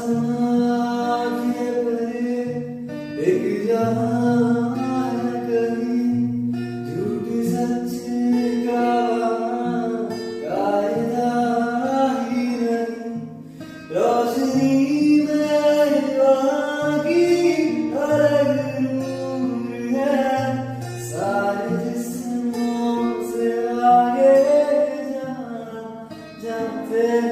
के परे एक जहां है कहीं झूठ सच का कायदा ही नहीं रोशनी में बाकी अलग नूर है सारे जिस्मों से आगे जाते